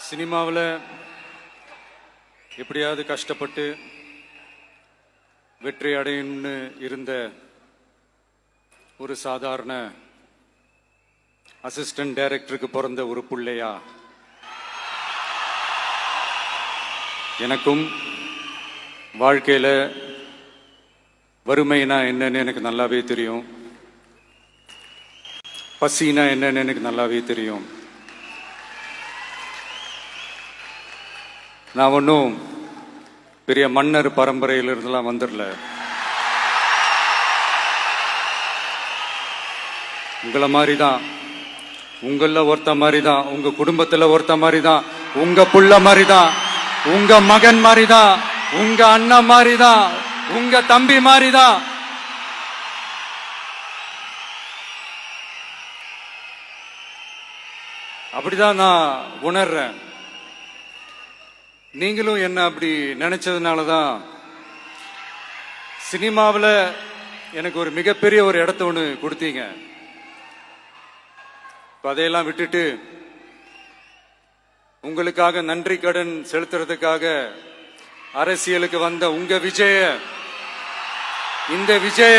சினிமாவில் எப்படியாவது கஷ்டப்பட்டு வெற்றி அடையணும்னு இருந்த ஒரு சாதாரண அசிஸ்டன்ட் டைரக்டருக்கு பிறந்த ஒரு பிள்ளையா எனக்கும் வாழ்க்கையில் வறுமைனா என்னன்னு எனக்கு நல்லாவே தெரியும், பசினா என்னன்னு எனக்கு நல்லாவே தெரியும். நான் ஒன்றும் பெரிய மன்னர் பரம்பரையிலிருந்துலாம் வந்துடல. உங்களை மாதிரி தான், உங்களில் ஒருத்த மாதிரி தான், உங்க குடும்பத்தில் ஒருத்த மாதிரி தான், உங்க புள்ள மாதிரி தான், உங்க மகன் மாதிரி தான், உங்க அண்ணன் மாதிரி தான், உங்க தம்பி மாதிரி தான். அப்படிதான் நான் உணர்றேன். நீங்களும் என்ன அப்படி நினைச்சதுனால தான் சினிமாவில் எனக்கு ஒரு மிகப்பெரிய ஒரு இடத்த ஒன்று கொடுத்தீங்க. அதையெல்லாம் விட்டுட்டு உங்களுக்காக நன்றி கடன் செலுத்துறதுக்காக அரசியலுக்கு வந்த உங்க விஜய, இந்த விஜய,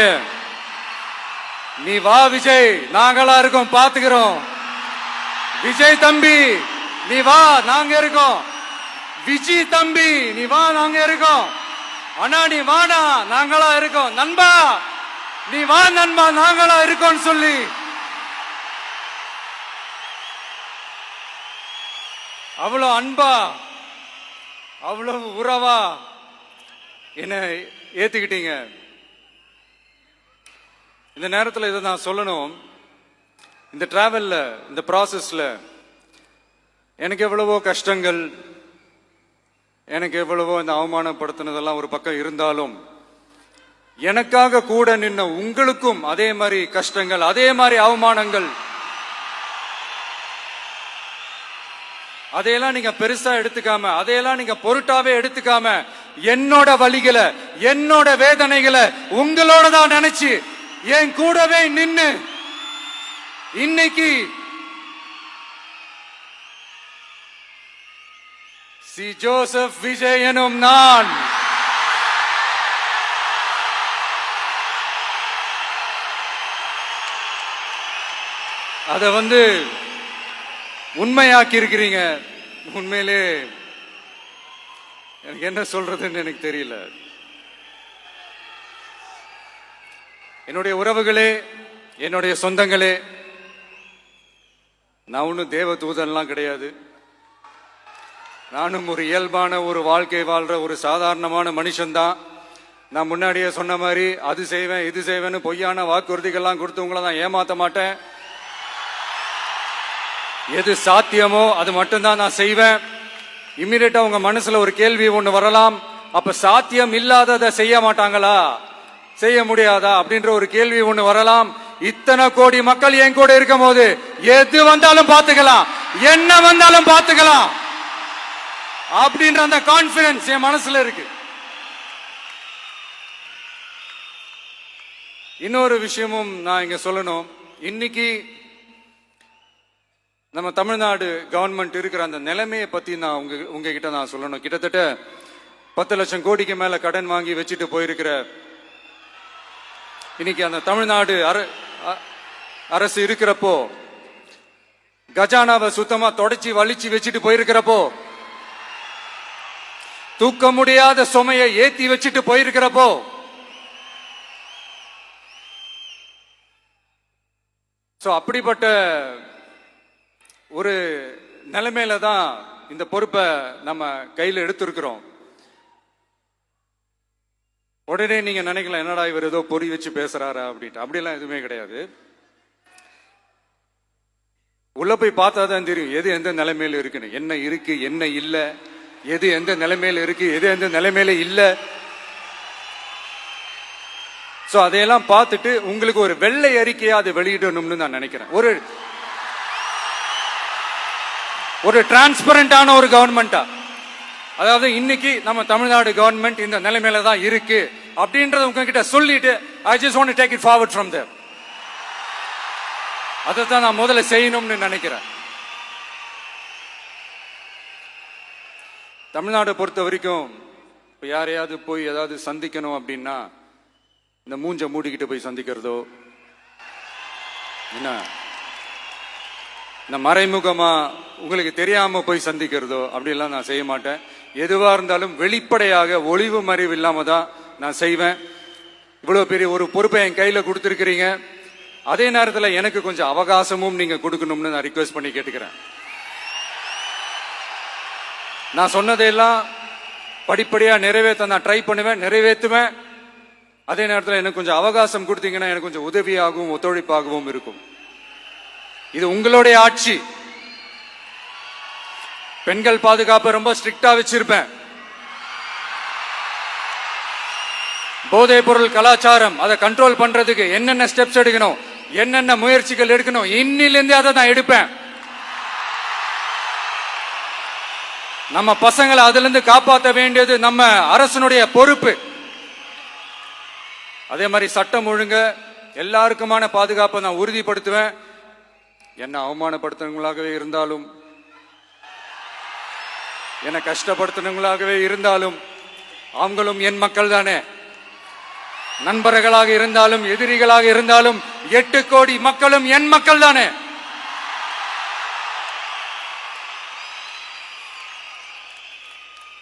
நீ வா விஜய், நாங்களா இருக்கோம், பாத்துக்கிறோம். விஜய் தம்பி நீ வா, நாங்க இருக்கோம். விஜய் தம்பி நீ வா, நாங்க இருக்கோம். அண்ணா நீ வாடா, நாங்களா இருக்கோம். நண்பா நீ வா நண்பா, நாங்களா இருக்கோம் சொல்லி அவ்வளவு அன்பா, அவ்வளவு உறவா என்ன ஏத்துக்கிட்டீங்க. இந்த நேரத்தில் இதை நான் சொல்லணும். இந்த டிராவல்ல, இந்த ப்ராசஸ்ல எனக்கு எவ்வளவோ கஷ்டங்கள், எனக்கு எவ்வளவோ இந்த அவமானப்படுத்தினதெல்லாம் ஒரு பக்கம் இருந்தாலும், எனக்காக கூட நின்ன உங்களுக்கும் அதே மாதிரி கஷ்டங்கள், அதே மாதிரி அவமானங்கள், அதையெல்லாம் நீங்க பெருசா எடுத்துக்காம, அதையெல்லாம் நீங்க பொருட்டாவே எடுத்துக்காம, என்னோட வலிகளை, என்னோட வேதனைகளை உங்களோட தான் நினைச்சு என் கூடவே நின்னு இன்னைக்கு சி ஜோசப் விஜய் எனும் நான் அத உண்மையாக்கி இருக்கிறீங்க. உண்மையிலே எனக்கு என்ன சொல்றதுன்னு எனக்கு தெரியல. என்னுடைய உறவுகளே, என்னுடைய சொந்தங்களே, நான் ஒன்றும் தேவ தூதன்லாம் கிடையாது. நானும் ஒரு இயல்பான ஒரு வாழ்க்கை வாழ்ற ஒரு சாதாரணமான மனுஷன்தான். நான் முன்னாடியே சொன்ன மாதிரி அது செய்வேன் இது செய்வேன்னு பொய்யான வாக்குறுதிகள்லாம் கொடுத்து உங்களை நான் ஏமாத்த மாட்டேன். எது சாத்தியமோ அது மட்டும்தான் நான் செய்வேன். இம்மிடியட்டா உங்க மனசுல ஒரு கேள்வி ஒண்ணு வரலாம், அப்ப சாத்தியம் இல்லாததை செய்ய மாட்டாங்களா, செய்ய முடியாதா அப்படின்ற ஒரு கேள்வி ஒண்ணு வரலாம். இத்தனை கோடி மக்கள் என் கூட இருக்கும் போது எது வந்தாலும் பாத்துக்கலாம், என்ன வந்தாலும் பாத்துக்கலாம் அப்படின்ற அந்த கான்பிடன்ஸ் என் மனசுல இருக்கு. இன்னொரு விஷயமும் நான் இங்க சொல்லணும். இன்னைக்கு நம்ம தமிழ்நாடு கவர்மெண்ட் இருக்கிற அந்த நிலைமையை பத்தி நான் உங்ககிட்ட நான் சொல்லணும். கிட்டத்தட்ட 10 லட்சம் கோடிக்கு மேல கடன் வாங்கி வச்சுட்டு போயிருக்கிற இன்னைக்கு அந்த தமிழ்நாடு அரசு இருக்கிறப்போ, கஜானாவை சுத்தமா தொடச்சி வலிச்சு வச்சுட்டு போயிருக்கிறப்போ, தூக்க முடியாத சுமையை ஏத்தி வச்சுட்டு போயிருக்கிறப்போ, அப்படிப்பட்ட ஒரு நிலைமையில தான் இந்த பொறுப்பை நம்ம கையில் எடுத்திருக்கிறோம். உடனே நீங்க நினைக்கலாம், என்னடா இவர் ஏதோ பொறி வச்சு பேசுறாரா அப்படின்ட்டு. அப்படிலாம் எதுவுமே கிடையாது. உள்ள போய் பார்த்தாதான் தெரியும் எது எந்த நிலைமையில இருக்குன்னு, என்ன இருக்கு என்ன இல்ல, எது எந்த நிலைமையில இருக்கு எது எந்த நிலைமையில இல்ல. அதையெல்லாம் பார்த்துட்டு உங்களுக்கு ஒரு வெள்ளை அறிக்கையா அதை வெளியிடணும்னு நான் நினைக்கிறேன். ஒரு டிரான்ஸ்பரண்டான ஒரு கவர்மெண்டா, அதாவது இன்னைக்கு நம்ம தமிழ்நாடு கவர்மெண்ட் இந்த நிலைமையில தான் இருக்கு அப்படின்றத உங்ககிட்ட சொல்லிட்டு I just want to take it forward from there. அதை தான் நான் முதல்ல செய்யணும்னு நினைக்கிறேன். தமிழ்நாட்டை பொறுத்த வரைக்கும் இப்போ யாரையாவது போய் ஏதாவது சந்திக்கணும் அப்படின்னா இந்த மூஞ்ச மூடிக்கிட்டு போய் சந்திக்கிறதோ, என்ன இந்த மறைமுகமா உங்களுக்கு தெரியாம போய் சந்திக்கிறதோ அப்படிலாம் நான் செய்ய மாட்டேன். எதுவா இருந்தாலும் வெளிப்படையாக ஒளிவு மறைவு இல்லாம தான் நான் செய்வேன். இவ்வளவு பெரிய ஒரு பொறுப்பை என் கையில கொடுத்துருக்கிறீங்க. அதே நேரத்தில் எனக்கு கொஞ்சம் அவகாசமும் நீங்க கொடுக்கணும்னு நான் ரிக்வெஸ்ட் பண்ணி கேட்டுக்கிறேன். நான் சொன்னதையெல்லாம் படிப்படியா நிறைவேற்ற நான் ட்ரை பண்ணுவேன், நிறைவேற்றுவேன். அதே நேரத்தில் எனக்கு கொஞ்சம் அவகாசம் கொடுத்தீங்கன்னா எனக்கு கொஞ்சம் உதவியாகவும் ஒத்துழைப்பாகவும் இருக்கும். இது உங்களுடைய ஆட்சி. பெண்கள் பாதுகாப்பை ரொம்ப ஸ்ட்ரிக்டா வச்சிருப்பேன். போதைப் பொருள் கலாச்சாரம் அதை கண்ட்ரோல் பண்றதுக்கு என்னென்ன ஸ்டெப்ஸ் எடுக்கணும், என்னென்ன முயற்சிகள் எடுக்கணும், இன்னிலிருந்தே அதை நான் எடுப்பேன். நம்ம பசங்களை அதுல இருந்து காப்பாற்ற வேண்டியது நம்ம அரசனுடைய பொறுப்பு. அதே மாதிரி சட்டம் ஒழுங்கு எல்லாருக்குமான பாதுகாப்பை நான் உறுதிப்படுத்துவேன். என்ன அவமானப்படுத்துறவங்களாகவே இருந்தாலும், என்ன கஷ்டப்படுத்துறவங்களாகவே இருந்தாலும், அவங்களும் என் மக்கள் தானே. நண்பர்களாக இருந்தாலும் எதிரிகளாக இருந்தாலும் 8 கோடி மக்களும் என் மக்கள் தானே.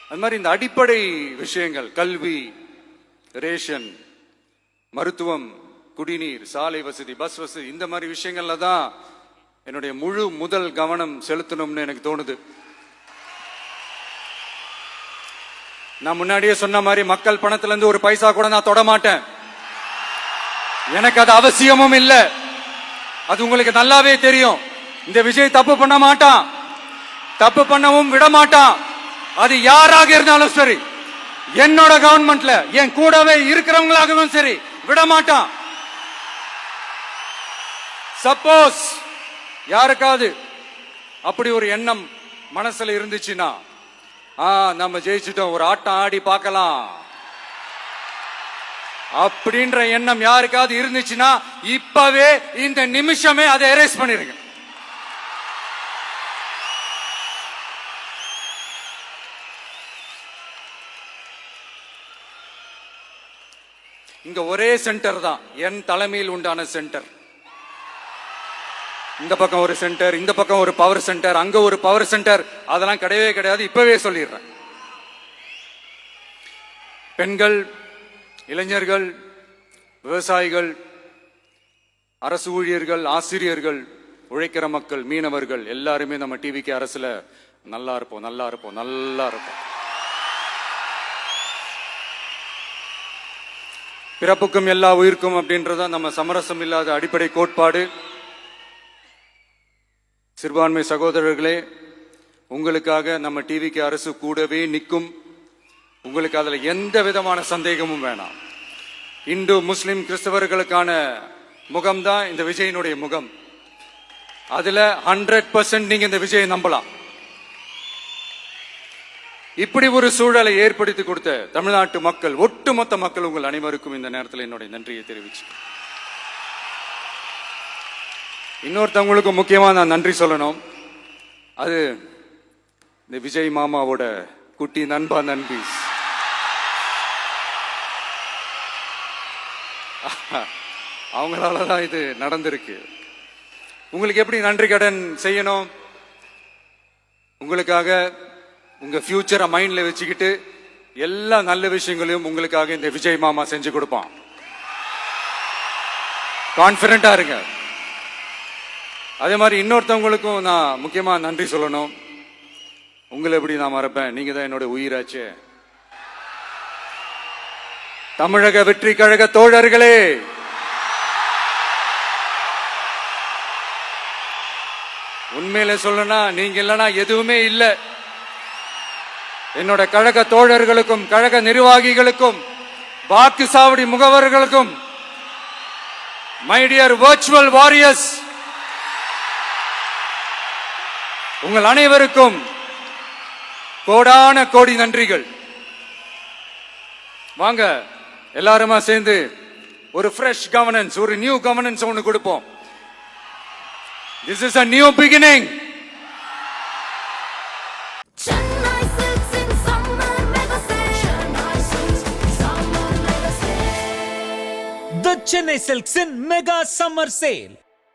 அது மாதிரி இந்த அடிப்படை விஷயங்கள், கல்வி, ரேஷன், மருத்துவம், குடிநீர், சாலை வசதி, பஸ் வசதி, இந்த மாதிரி விஷயங்கள்ல தான் என்னுடைய முழு முதல் கவனம் செலுத்தணும்னு எனக்கு தோணுது. நான் முன்னாடியே சொன்ன மாதிரி மக்கள் பணத்துல இருந்து ஒரு பைசா கூட நான் தொட மாட்டேன். எனக்கு அது அவசியமும் இல்லை. அது உங்களுக்கு நல்லாவே தெரியும். இந்த விஜய் தப்பு பண்ண மாட்டான், தப்பு பண்ணவும் விட மாட்டான். அது யாராக இருந்தாலும் சரி, என்னோட கவர்மெண்ட்ல என் கூடவே இருக்கிறவங்களாகவும் சரி, விட மாட்டான். சப்போஸ் யாருக்காவது அப்படி ஒரு எண்ணம் மனசுல இருந்துச்சுன்னா, நம்ம ஜெயிச்சுட்டோம், ஒரு ஆட்டம் ஆடி பார்க்கலாம் அப்படின்ற எண்ணம் யாருக்காவது இருந்துச்சுன்னா இப்பவே இந்த நிமிஷமே அதை எரேஸ் பண்ணிருங்க. இங்க ஒரே சென்டர் தான், என் தலைமையில் உண்டான சென்டர். இந்த பக்கம் ஒரு சென்டர், இந்த பக்கம் ஒரு பவர் சென்டர், அங்க ஒரு பவர் சென்டர், அதெல்லாம் கிடையவே கிடையாது. இப்பவே சொல்லிடுறேன். பெண்கள், இளைஞர்கள், விவசாயிகள், அரசு ஊழியர்கள், ஆசிரியர்கள், உழைக்கிற மக்கள், மீனவர்கள் எல்லாருமே நம்ம டிவிக்கு அரசுல நல்லா இருப்போம், நல்லா இருப்போம், நல்லா இருப்போம். பிறப்புக்கும் எல்லா உயிர்க்கும் அப்படின்றத நம்ம சமரசம் இல்லாத அடிப்படை கோட்பாடு. சிறுபான்மை சகோதரர்களே, உங்களுக்காக நம்ம டிவிக்கு அரசு கூடவே நிற்கும். உங்களுக்கு அதுல எந்த விதமான சந்தேகமும் வேணாம். இந்து, முஸ்லிம், கிறிஸ்தவர்களுக்கான முகம்தான் இந்த விஜயனுடைய முகம். அதுல 100% நீங்க இந்த விஜயை நம்பலாம். இப்படி ஒரு சூழலை ஏற்படுத்தி கொடுத்த தமிழ்நாட்டு மக்கள், ஒட்டுமொத்த மக்கள், உங்கள் அனைவருக்கும் இந்த நேரத்தில் என்னுடைய நன்றியை தெரிவிச்சு, இன்னொருத்தவங்களுக்கு முக்கியமா நான் நன்றி சொல்லணும். அது இந்த விஜய் மாமாவோட குட்டி நண்பா, நண்பி. அவங்களாலதான் இது நடந்திருக்கு. உங்களுக்கு எப்படி நன்றி கடன் செய்யணும்? உங்களுக்காக உங்க ஃபியூச்சரை மைண்ட்ல வச்சுக்கிட்டு எல்லா நல்ல விஷயங்களையும் உங்களுக்காக இந்த விஜய் மாமா செஞ்சு கொடுப்பான். கான்பிடண்டா இருங்க. அதே மாதிரி இன்னொருத்தவங்களுக்கும் நான் முக்கியமா நன்றி சொல்லணும். உங்களை எப்படி நான் மறப்பேன்? நீங்க தான் என்னோட உயிராச்சு. தமிழக வெற்றி கழக தோழர்களே, உண்மையில சொல்லனா நீங்க இல்லைன்னா எதுவுமே இல்லை. என்னோட கழக தோழர்களுக்கும், கழக நிர்வாகிகளுக்கும், வாக்கு சாவடி முகவர்களுக்கும், மை டியர் வர்ச்சுவல் வாரியர்ஸ், உங்கள் அனைவருக்கும் கோடான கோடி நன்றிகள். வாங்க எல்லாருமா சேர்ந்து ஒரு ஃப்ரெஷ் கவர்னன்ஸ், ஒரு நியூ கவர்னன்ஸ் ஒன்று கொடுப்போம். This is a new beginning. Chennai Silks The Chennai Silks in Mega Summer Sale.